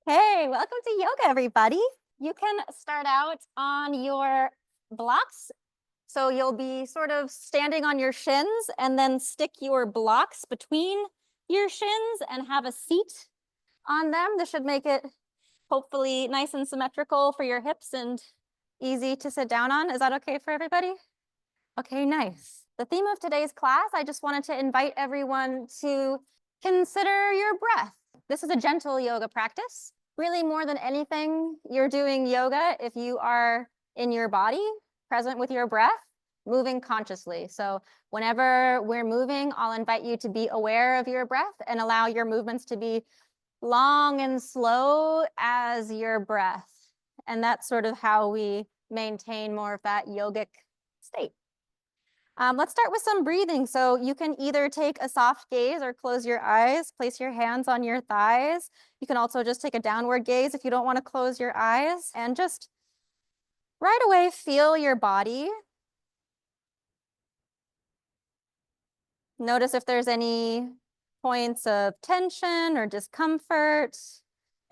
Hey, welcome to yoga, everybody. You can start out on your blocks. So you'll be sort of standing on your shins and then stick your blocks between your shins and have a seat on them. This should make it hopefully nice and symmetrical for your hips and easy to sit down on. Is that okay for everybody? Okay, nice. The theme of today's class, I just wanted to invite everyone to consider your breath. This is a gentle yoga practice. Really, more than anything, you're doing yoga if you are in your body, present with your breath, moving consciously. So whenever we're moving, I'll invite you to be aware of your breath and allow your movements to be long and slow as your breath. And that's sort of how we maintain more of that yogic state. Let's start with some breathing. So you can either take a soft gaze or close your eyes, place your hands on your thighs. You can also just take a downward gaze if you don't want to close your eyes, and just right away feel your body. Notice if there's any points of tension or discomfort,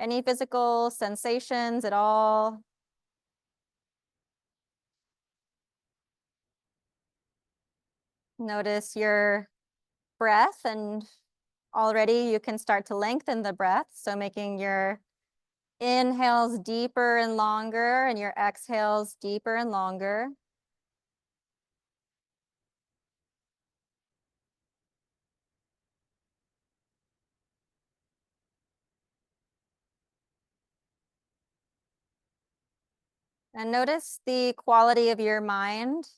any physical sensations at all. Notice your breath, and already you can start to lengthen the breath. So making your inhales deeper and longer and your exhales deeper and longer. And notice the quality of your mind.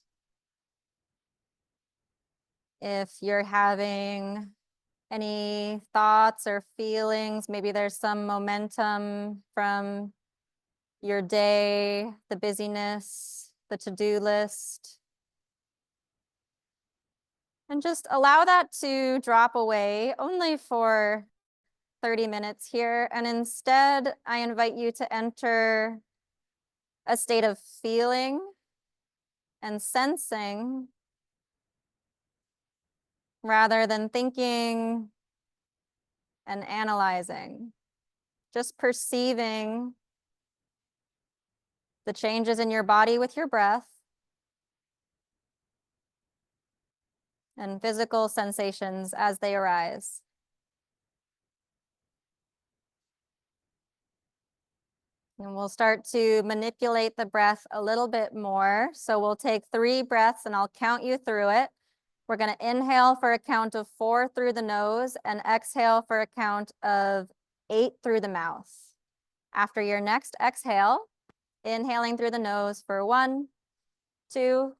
If you're having any thoughts or feelings, maybe there's some momentum from your day, the busyness, the to-do list. And just allow that to drop away only for 30 minutes here. And instead, I invite you to enter a state of feeling and sensing rather than thinking and analyzing. Just perceiving the changes in your body with your breath and physical sensations as they arise. And we'll start to manipulate the breath a little bit more. So we'll take 3 breaths and I'll count you through it. We're going to inhale for a count of 4 through the nose and exhale for a count of 8 through the mouth. After your next exhale, inhaling through the nose for 1, 2,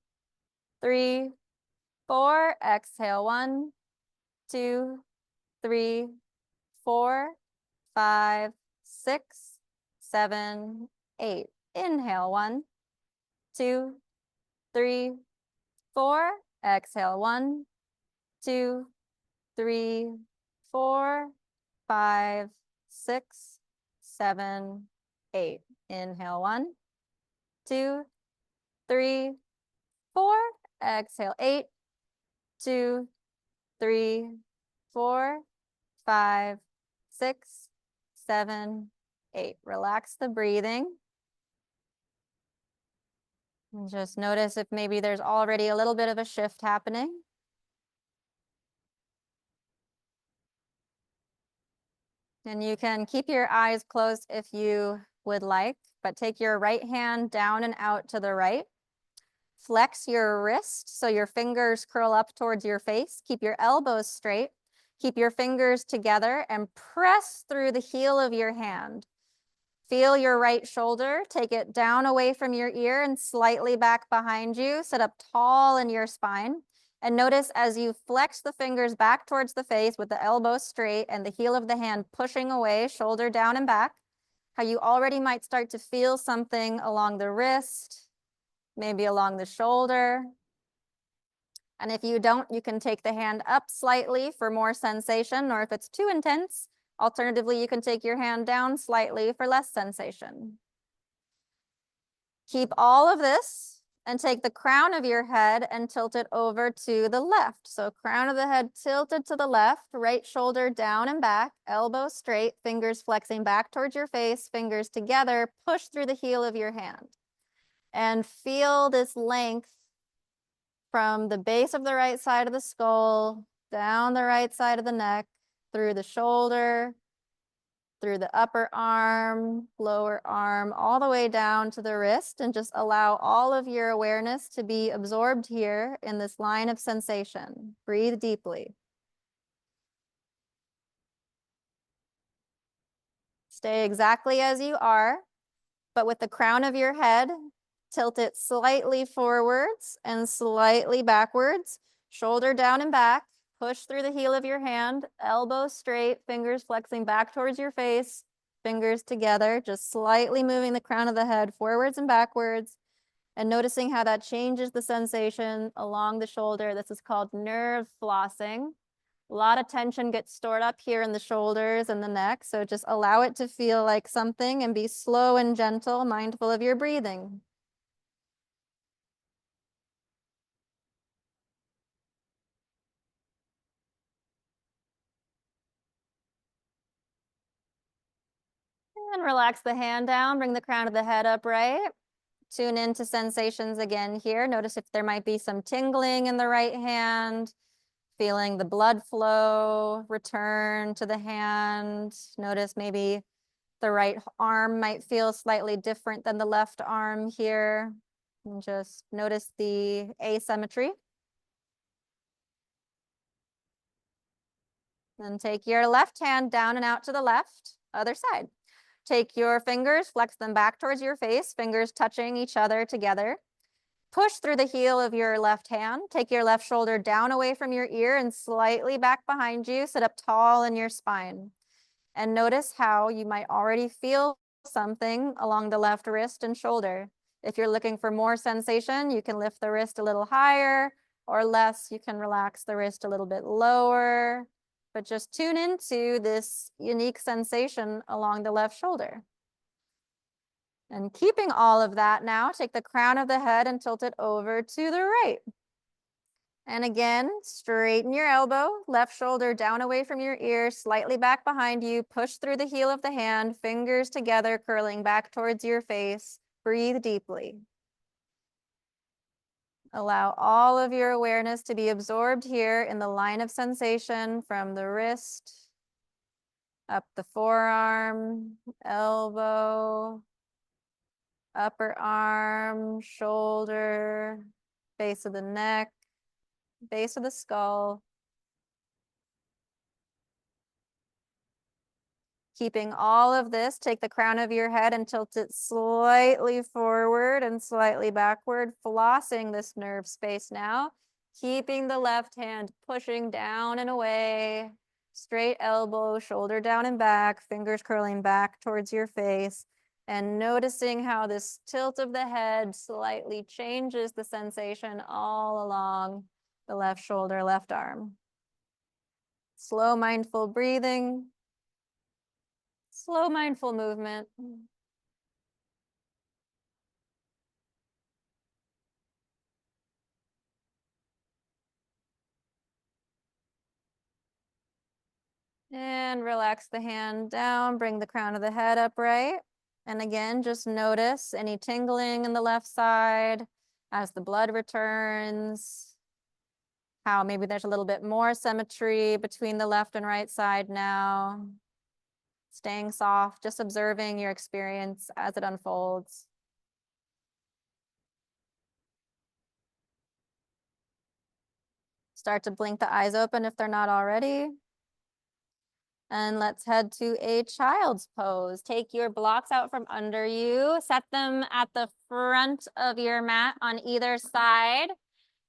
3, 4. Exhale 1, 2, 3, 4, 5, 6, 7, 8. Inhale 1, 2, 3, 4. Exhale 1, 2, 3, 4, 5, 6, 7, 8. Inhale 1, 2, 3, 4. Exhale 8, 2, 3, 4, 5, 6, 7, 8. Relax the breathing. And just notice if maybe there's already a little bit of a shift happening. And you can keep your eyes closed if you would like, but take your right hand down and out to the right. Flex your wrist so your fingers curl up towards your face. Keep your elbows straight. Keep your fingers together and press through the heel of your hand. Feel your right shoulder. Take it down away from your ear and slightly back behind you. Sit up tall in your spine. And notice as you flex the fingers back towards the face with the elbow straight and the heel of the hand pushing away, shoulder down and back, how you already might start to feel something along the wrist, maybe along the shoulder. And if you don't, you can take the hand up slightly for more sensation, or if it's too intense, alternatively, you can take your hand down slightly for less sensation. Keep all of this And take the crown of your head and tilt it over to the left. So crown of the head tilted to the left, right shoulder down and back, elbow straight, fingers flexing back towards your face, fingers together, push through the heel of your hand. And feel this length from the base of the right side of the skull, down the right side of the neck, through the shoulder, through the upper arm, lower arm, all the way down to the wrist, and just allow all of your awareness to be absorbed here in this line of sensation. Breathe deeply. Stay exactly as you are, but with the crown of your head, tilt it slightly forwards and slightly backwards, shoulder down and back, push through the heel of your hand, elbow straight, fingers flexing back towards your face, fingers together, just slightly moving the crown of the head forwards and backwards, and noticing how that changes the sensation along the shoulder. This is called nerve flossing. A lot of tension gets stored up here in the shoulders and the neck, so just allow it to feel like something and be slow and gentle, mindful of your breathing. And relax the hand down, bring the crown of the head upright. Tune into sensations again here. Notice if there might be some tingling in the right hand, feeling the blood flow return to the hand. Notice maybe the right arm might feel slightly different than the left arm here. And just notice the asymmetry. Then take your left hand down and out to the left, other side. Take your fingers, flex them back towards your face, fingers touching each other together. Push through the heel of your left hand. Take your left shoulder down away from your ear and slightly back behind you. Sit up tall in your spine. And notice how you might already feel something along the left wrist and shoulder. If you're looking for more sensation, you can lift the wrist a little higher, or less, you can relax the wrist a little bit lower. But just tune into this unique sensation along the left shoulder. And keeping all of that now, take the crown of the head and tilt it over to the right. And again, straighten your elbow, left shoulder down away from your ear, slightly back behind you, push through the heel of the hand, fingers together, curling back towards your face. Breathe deeply. Allow all of your awareness to be absorbed here in the line of sensation from the wrist, up the forearm, elbow, upper arm, shoulder, base of the neck, base of the skull. Keeping all of this, take the crown of your head and tilt it slightly forward and slightly backward, flossing this nerve space now. Keeping the left hand pushing down and away, straight elbow, shoulder down and back, fingers curling back towards your face, and noticing how this tilt of the head slightly changes the sensation all along the left shoulder, left arm. Slow, mindful breathing. Slow, mindful movement. And relax the hand down, bring the crown of the head upright. And again, just notice any tingling in the left side as the blood returns. How maybe there's a little bit more symmetry between the left and right side now. Staying soft, just observing your experience as it unfolds. Start to blink the eyes open if they're not already. And let's head to a child's pose. Take your blocks out from under you. Set them at the front of your mat on either side.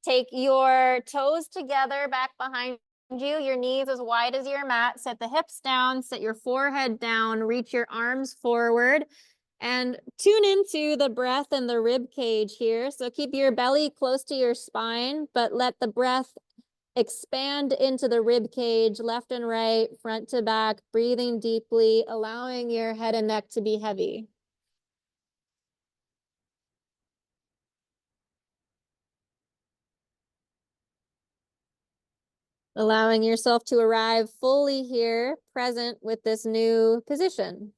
Take your toes together back behind you. Your knees as wide as your mat. Set the hips down. Set your forehead down. Reach your arms forward. And tune into the breath and the rib cage here. So keep your belly close to your spine, but let the breath expand into the rib cage, left and right, front to back, breathing deeply, allowing your head and neck to be heavy. Allowing yourself to arrive fully here, present with this new position.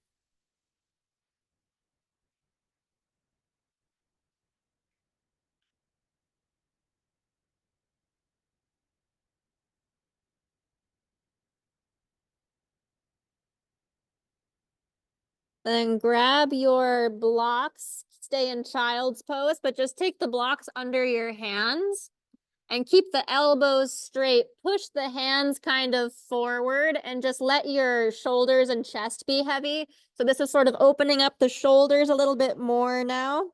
Then grab your blocks, stay in child's pose, but just take the blocks under your hands and keep the elbows straight. Push the hands kind of forward and just let your shoulders and chest be heavy. So this is sort of opening up the shoulders a little bit more now.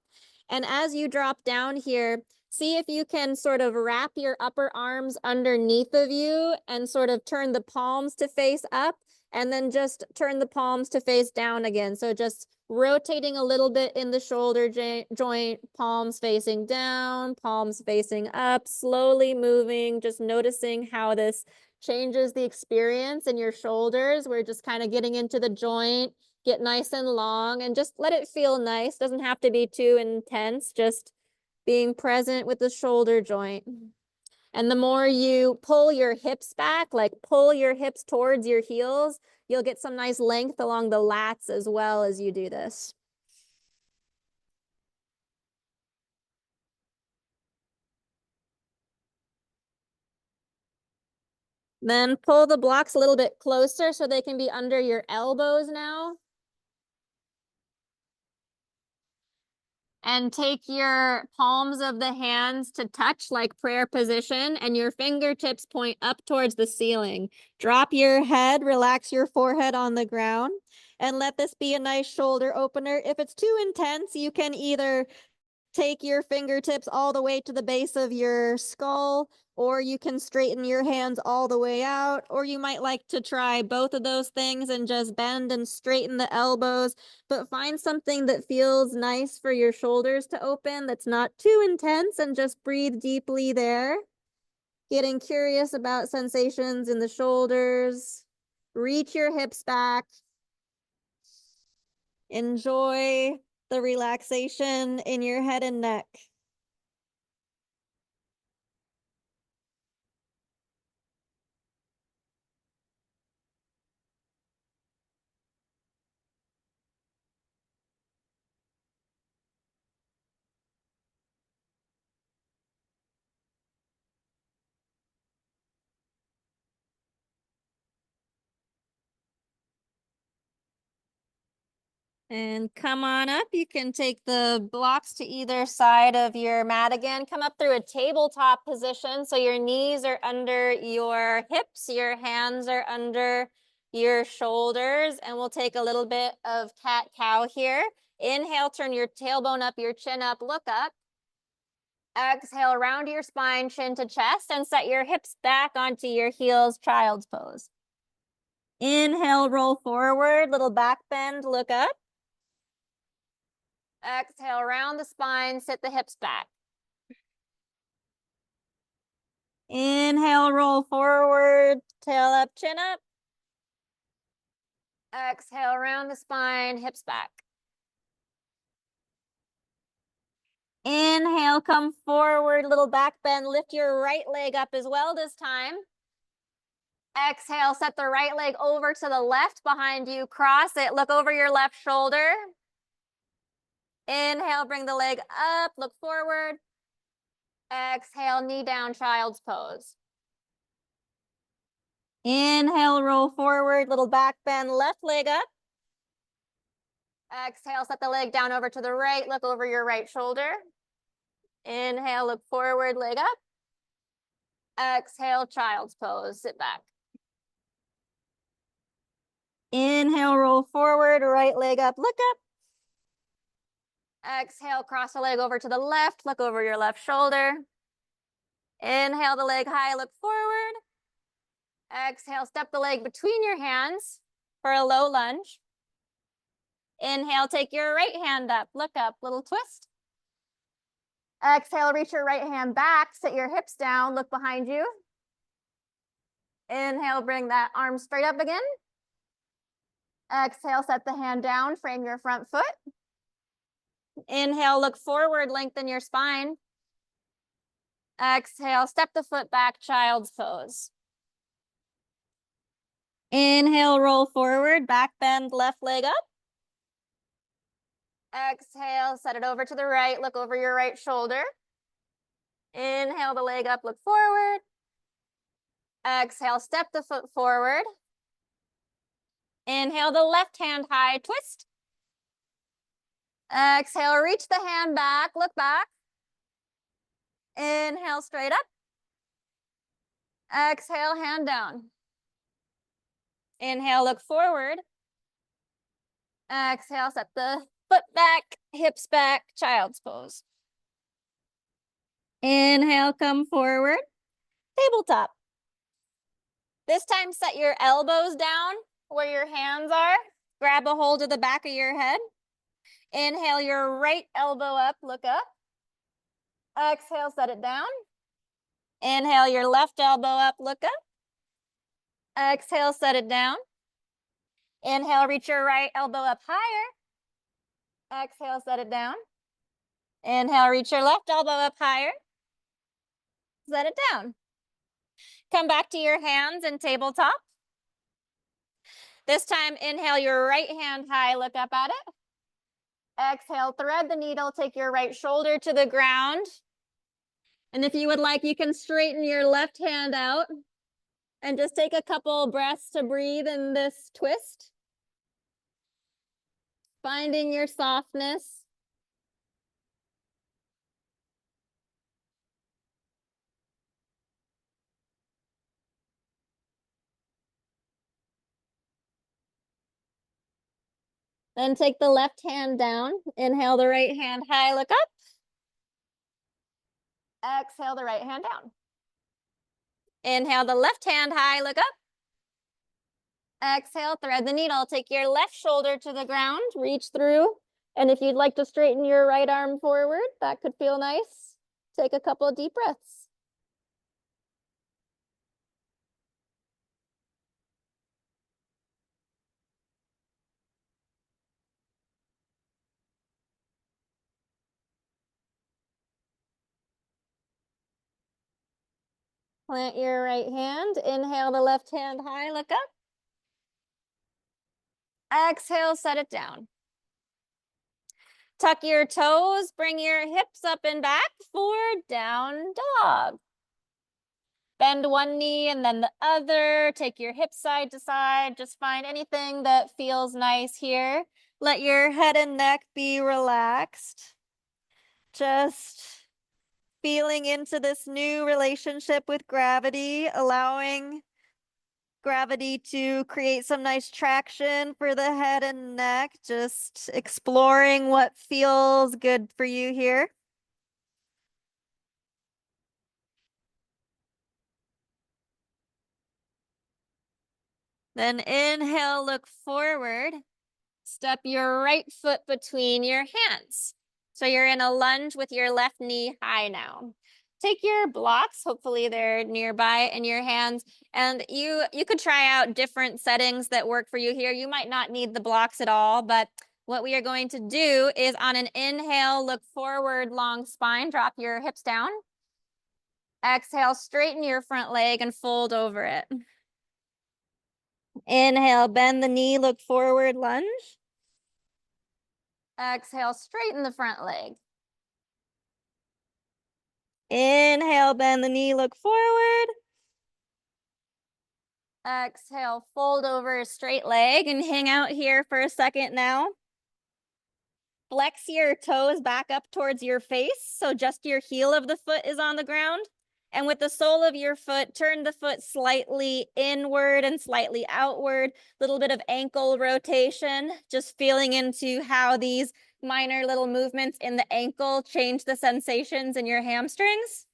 And as you drop down here, see if you can sort of wrap your upper arms underneath of you and sort of turn the palms to face up, and then just turn the palms to face down again. So just rotating a little bit in the shoulder joint, palms facing down, palms facing up, slowly moving, just noticing how this changes the experience in your shoulders. We're just kind of getting into the joint, get nice and long, and just let it feel nice. Doesn't have to be too intense, just being present with the shoulder joint. And the more you pull your hips back, like pull your hips towards your heels, you'll get some nice length along the lats as well as you do this. Then pull the blocks a little bit closer so they can be under your elbows now. And take your palms of the hands to touch like prayer position, and your fingertips point up towards the ceiling. Drop your head, relax your forehead on the ground, and let this be a nice shoulder opener. If it's too intense, you can either take your fingertips all the way to the base of your skull, or you can straighten your hands all the way out, or you might like to try both of those things and just bend and straighten the elbows, but find something that feels nice for your shoulders to open that's not too intense, and just breathe deeply there. Getting curious about sensations in the shoulders. Reach your hips back. Enjoy the relaxation in your head and neck. And come on up. You can take the blocks to either side of your mat again. Come up through a tabletop position. So your knees are under your hips, your hands are under your shoulders. And we'll take a little bit of cat-cow here. Inhale, turn your tailbone up, your chin up, look up. Exhale, round your spine, chin to chest, and set your hips back onto your heels, child's pose. Inhale, roll forward, little back bend, look up. Exhale, round the spine, sit the hips back. Inhale, roll forward, tail up, chin up. Exhale, round the spine, hips back. Inhale, come forward, little back bend, lift your right leg up as well this time. Exhale, set the right leg over to the left behind you, cross it, look over your left shoulder. Inhale, bring the leg up, look forward. Exhale, knee down, child's pose. Inhale, roll forward, little back bend, left leg up. Exhale, set the leg down over to the right, look over your right shoulder. Inhale, look forward, leg up. Exhale, child's pose, sit back. Inhale, roll forward, right leg up, look up. Exhale, cross the leg over to the left, look over your left shoulder. Inhale the leg high, look forward. Exhale, step the leg between your hands for a low lunge. Inhale, take your right hand up, look up, little twist. Exhale, reach your right hand back, sit your hips down, look behind you. Inhale, bring that arm straight up again. Exhale, set the hand down, frame your front foot. Inhale, look forward, lengthen your spine. Exhale, step the foot back, child's pose. Inhale, roll forward, back bend, left leg up. Exhale, set it over to the right, look over your right shoulder. Inhale the leg up, look forward. Exhale, step the foot forward. Inhale the left hand high, twist. Exhale, reach the hand back, look back. Inhale, straight up. Exhale, hand down. Inhale, look forward. Exhale, set the foot back, hips back, child's pose. Inhale, come forward, tabletop. This time, set your elbows down where your hands are. Grab a hold of the back of your head. Inhale your right elbow up, look up. Exhale, set it down. Inhale your left elbow up, look up. Exhale, set it down. Inhale, reach your right elbow up higher. Exhale, set it down. Inhale, reach your left elbow up higher. Set it down. Come back to your hands and tabletop. This time, inhale your right hand high, look up at it. Exhale, thread the needle, take your right shoulder to the ground. And if you would like, you can straighten your left hand out and just take a couple breaths to breathe in this twist. Finding your softness. Then take the left hand down. Inhale the right hand high, look up. Exhale the right hand down. Inhale the left hand high, look up. Exhale, thread the needle. Take your left shoulder to the ground, reach through. And if you'd like to straighten your right arm forward, that could feel nice. Take a couple of deep breaths. Plant your right hand. Inhale the left hand high, look up. Exhale, set it down. Tuck your toes, bring your hips up and back for down dog. Bend one knee and then the other. Take your hips side to side. Just find anything that feels nice here. Let your head and neck be relaxed. Just feeling into this new relationship with gravity, allowing gravity to create some nice traction for the head and neck. Just exploring what feels good for you here. Then inhale, look forward. Step your right foot between your hands. So you're in a lunge with your left knee high now. Take your blocks, hopefully they're nearby in your hands, and you could try out different settings that work for you here. You might not need the blocks at all, but what we are going to do is on an inhale, look forward, long spine, drop your hips down. Exhale, straighten your front leg and fold over it. Inhale, bend the knee, look forward, lunge. Exhale, straighten the front leg. Inhale, bend the knee, look forward. Exhale, fold over a straight leg and hang out here for a second now. Flex your toes back up towards your face, so just your heel of the foot is on the ground. And with the sole of your foot, turn the foot slightly inward and slightly outward. Little bit of ankle rotation, just feeling into how these minor little movements in the ankle change the sensations in your hamstrings.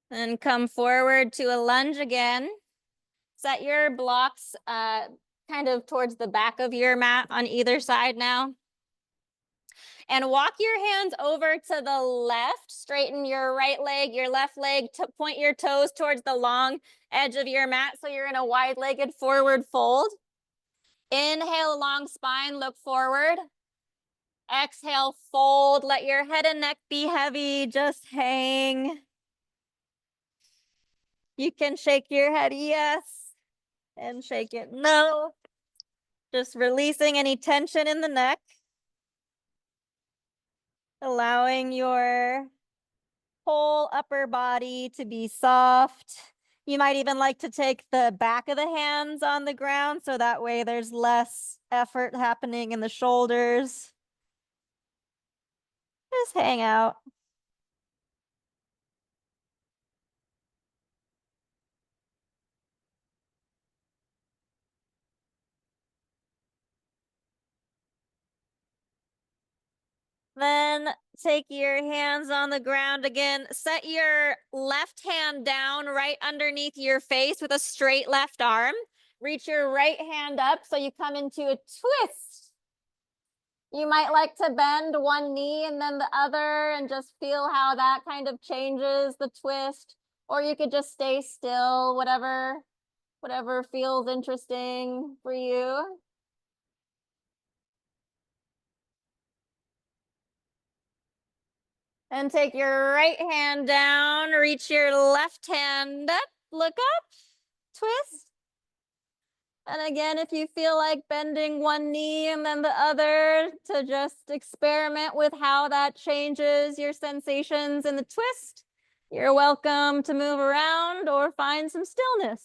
And come forward to a lunge again. Set your blocks kind of towards the back of your mat on either side now. And walk your hands over to the left. Straighten your right leg, your left leg. Point your toes towards the long edge of your mat so you're in a wide-legged forward fold. Inhale, long spine, look forward. Exhale, fold. Let your head and neck be heavy. Just hang. You can shake your head yes and shake it no. Just releasing any tension in the neck. Allowing your whole upper body to be soft. You might even like to take the back of the hands on the ground so that way there's less effort happening in the shoulders. Just hang out. Then take your hands on the ground again. Set your left hand down right underneath your face with a straight left arm. Reach your right hand up so you come into a twist. You might like to bend one knee and then the other and just feel how that kind of changes the twist. Or you could just stay still, whatever feels interesting for you. And take your right hand down, reach your left hand up, look up, twist. And again, if you feel like bending one knee and then the other, to just experiment with how that changes your sensations in the twist. You're welcome to move around or find some stillness.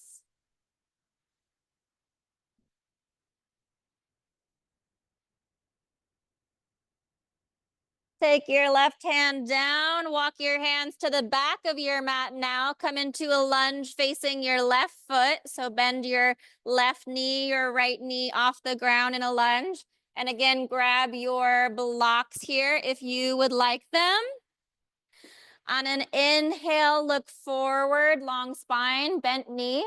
Take your left hand down, walk your hands to the back of your mat now. Come into a lunge facing your left foot. So bend your left knee, your right knee off the ground in a lunge. And again, grab your blocks here if you would like them. On an inhale, look forward, long spine, bent knee.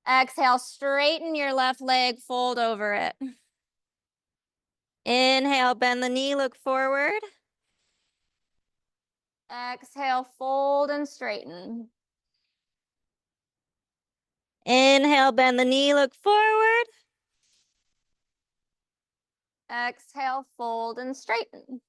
Exhale, straighten your left leg, fold over it. Inhale, bend the knee, look forward. Exhale, fold and straighten. Inhale, bend the knee, look forward. Exhale, fold and straighten.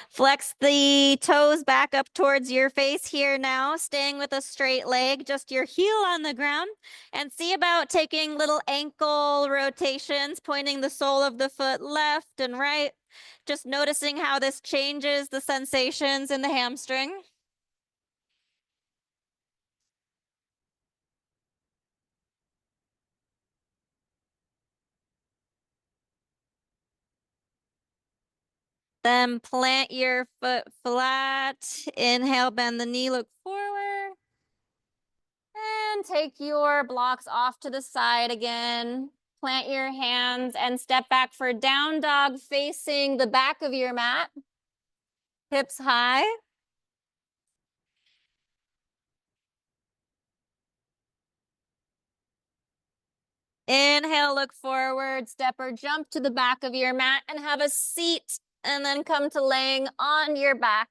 Flex the toes back up towards your face here now, staying with a straight leg, just your heel on the ground. And see about taking little ankle rotations, pointing the sole of the foot left and right. Just noticing how this changes the sensations in the hamstring. Then plant your foot flat. Inhale, bend the knee, look forward. And take your blocks off to the side again. Plant your hands and step back for down dog facing the back of your mat. Hips high. Inhale, look forward, step or jump to the back of your mat and have a seat. And then come to laying on your back.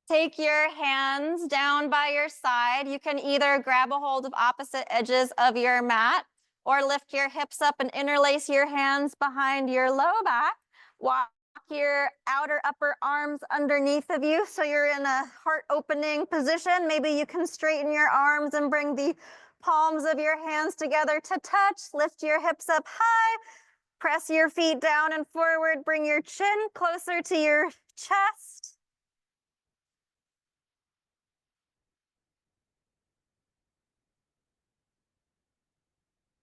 Take your hands down by your side. You can either grab a hold of opposite edges of your mat or lift your hips up and interlace your hands behind your low back. Walk your outer upper arms underneath of you so you're in a heart opening position. Maybe you can straighten your arms and bring the palms of your hands together to touch. Lift your hips up high. Press your feet down and forward. Bring your chin closer to your chest.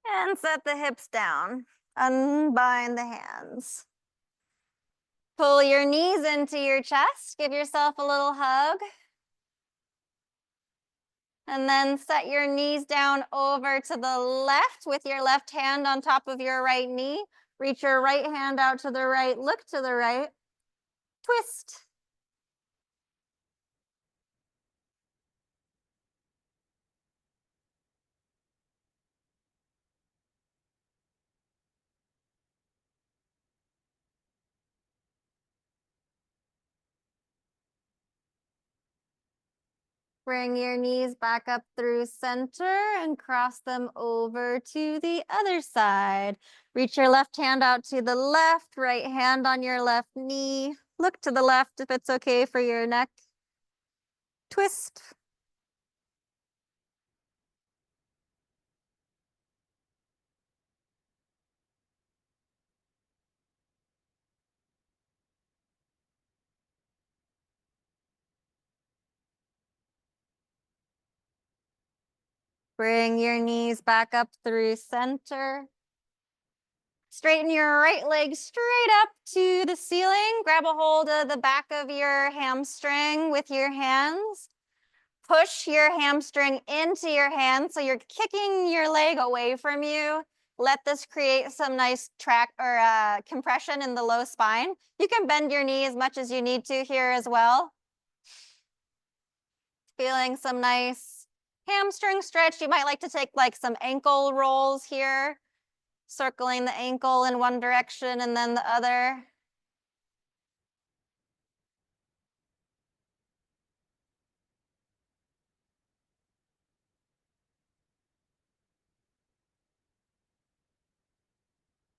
And set the hips down. Unbind the hands. Pull your knees into your chest. Give yourself a little hug. And then set your knees down over to the left with your left hand on top of your right knee. Reach your right hand out to the right. Look to the right. Twist. Bring your knees back up through center and cross them over to the other side. Reach your left hand out to the left, right hand on your left knee. Look to the left if it's okay for your neck. Twist. Bring your knees back up through center. Straighten your right leg straight up to the ceiling. Grab a hold of the back of your hamstring with your hands. Push your hamstring into your hand so you're kicking your leg away from you. Let this create some nice track or compression in the low spine. You can bend your knee as much as you need to here as well. Feeling some nice hamstring stretch. You might like to take like some ankle rolls here, circling the ankle in one direction and then the other.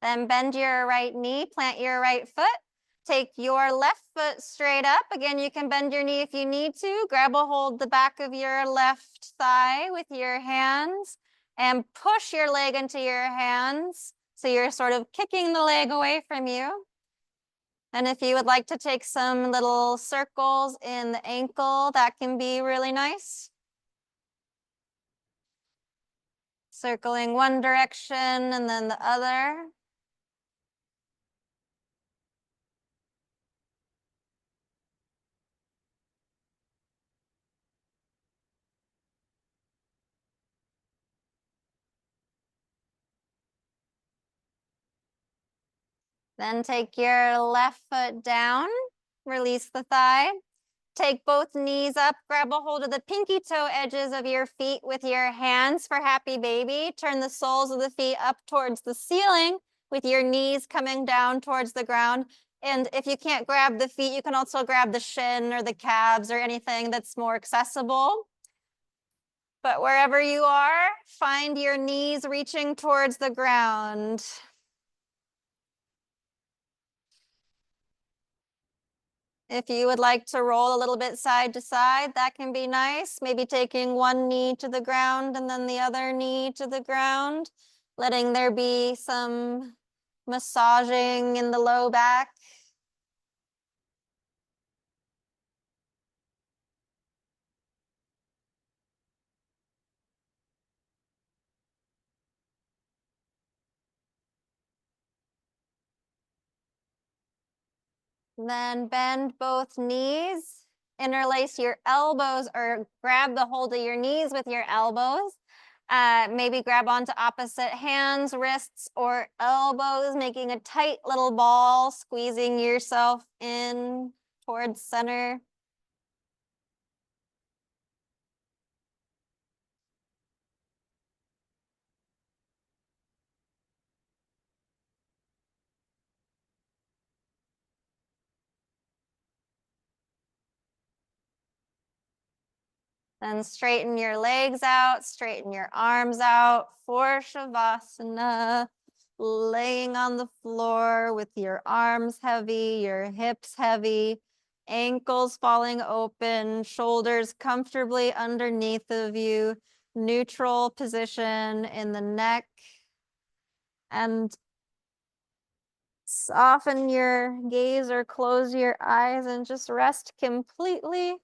Then bend your right knee, plant your right foot. Take your left foot straight up. Again, you can bend your knee if you need to. Grab a hold the back of your left thigh with your hands and push your leg into your hands. So you're sort of kicking the leg away from you. And if you would like to take some little circles in the ankle, that can be really nice. Circling one direction and then the other. Then take your left foot down, release the thigh. Take both knees up, grab a hold of the pinky toe edges of your feet with your hands for happy baby. Turn the soles of the feet up towards the ceiling with your knees coming down towards the ground. And if you can't grab the feet, you can also grab the shin or the calves or anything that's more accessible. But wherever you are, find your knees reaching towards the ground. If you would like to roll a little bit side to side, that can be nice. Maybe taking one knee to the ground and then the other knee to the ground, letting there be some massaging in the low back. Then bend both knees, interlace your elbows or grab the hold of your knees with your elbows. Maybe grab onto opposite hands, wrists, or elbows, making a tight little ball, squeezing yourself in towards center. Then straighten your legs out, straighten your arms out for Shavasana. Laying on the floor with your arms heavy, your hips heavy, ankles falling open, shoulders comfortably underneath of you, neutral position in the neck. And soften your gaze or close your eyes and just rest completely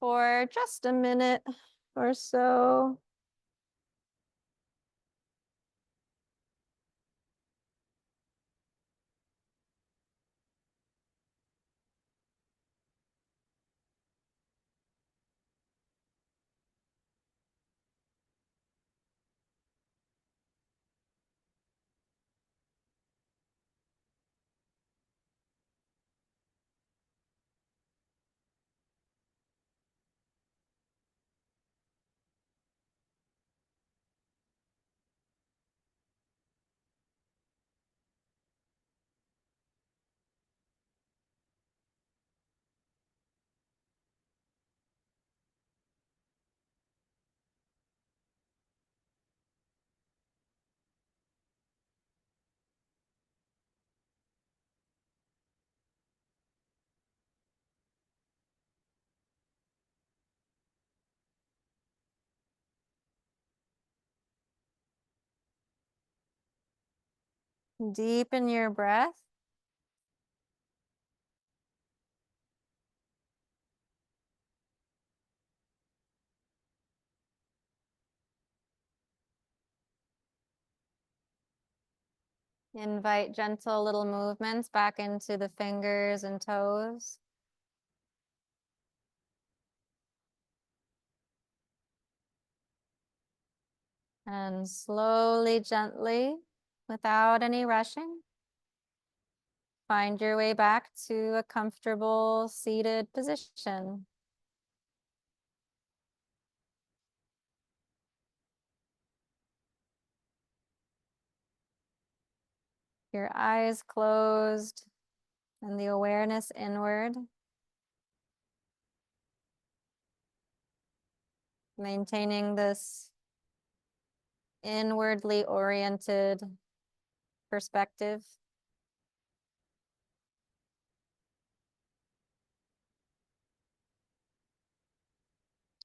for just a minute or so. Deepen your breath. Invite gentle little movements back into the fingers and toes. And slowly, gently, without any rushing, find your way back to a comfortable seated position. Your eyes closed and the awareness inward. Maintaining this inwardly oriented perspective.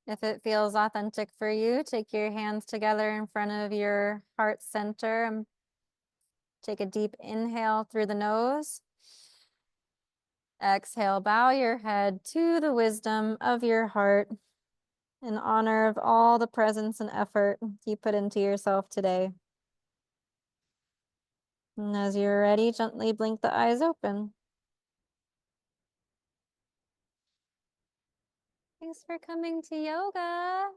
If it feels authentic for you, take your hands together in front of your heart center and take a deep inhale through the nose. Exhale, bow your head to the wisdom of your heart in honor of all the presence and effort you put into yourself today. And as you're ready, gently blink the eyes open. Thanks for coming to yoga.